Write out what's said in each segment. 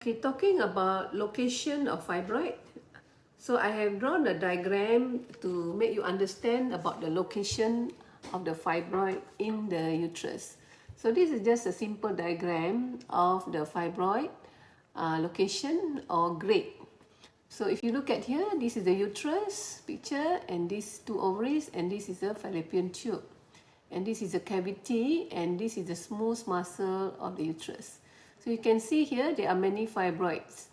Okay, talking about location of fibroid. So I have drawn a diagram to make you understand about the location of the fibroid in the uterus. So this is just a simple diagram of the fibroid location or grade. So if you look at here, this is the uterus picture, and these two ovaries, and this is the fallopian tube. And this is the cavity, and this is the smooth muscle of the uterus. So you can see here there are many fibroids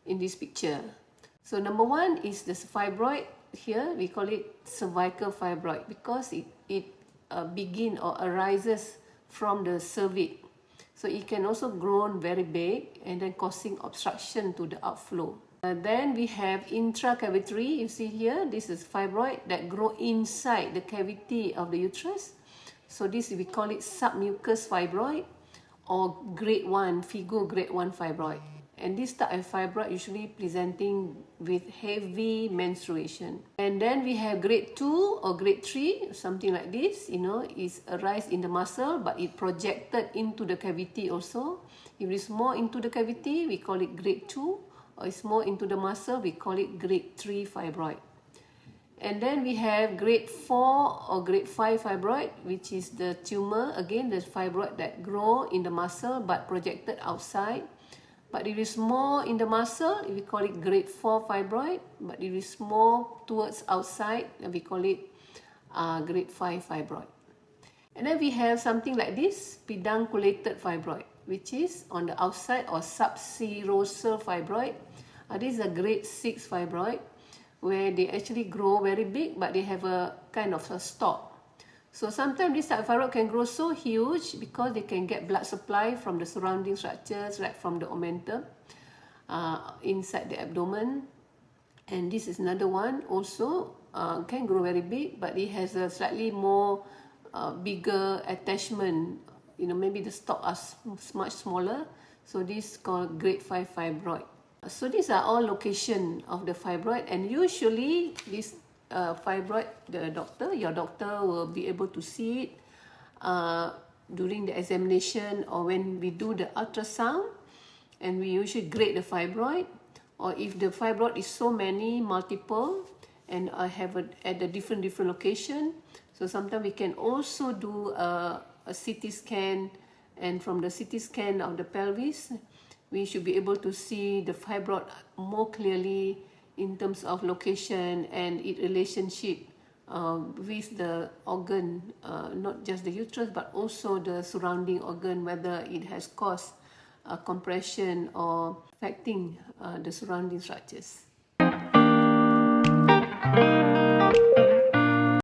in this picture. So number one is the fibroid. Here we call it cervical fibroid because it begins or arises from the cervix. So it can also grow very big and then causing obstruction to the outflow. Then we have intracavitary. You see here, this is fibroid that grow inside the cavity of the uterus. So this we call it submucous fibroid or grade 1, FIGO grade 1 fibroid. And this type of fibroid usually presenting with heavy menstruation. And then we have grade 2 or grade 3, something like this, is a rise in the muscle, but it projected into the cavity also. If it's more into the cavity, we call it grade 2, or it's more into the muscle, we call it grade 3 fibroid. And then we have grade 4 or grade 5 fibroid, which is the tumor, again the fibroid that grow in the muscle but projected outside. But if it's more in the muscle, we call it grade 4 fibroid. But if it's more towards outside, we call it grade 5 fibroid. And then we have something like this, pedunculated fibroid, which is on the outside, or subserosal fibroid. This is a grade 6 fibroid, where they actually grow very big, but they have a kind of a stop. So sometimes this type of fibroid can grow so huge because they can get blood supply from the surrounding structures, like from the omentum inside the abdomen. And this is another one also, can grow very big, but it has a slightly more bigger attachment. Maybe the stalk are much smaller. So this is called grade 5 fibroid. So these are all location of the fibroid, and usually this fibroid, your doctor will be able to see it during the examination or when we do the ultrasound, and we usually grade the fibroid, or if the fibroid is so many, multiple, and have at a different location. So sometimes we can also do a CT scan, and from the CT scan of the pelvis, we should be able to see the fibroid more clearly in terms of location and its relationship with the organ, not just the uterus, but also the surrounding organ, whether it has caused compression or affecting the surrounding structures.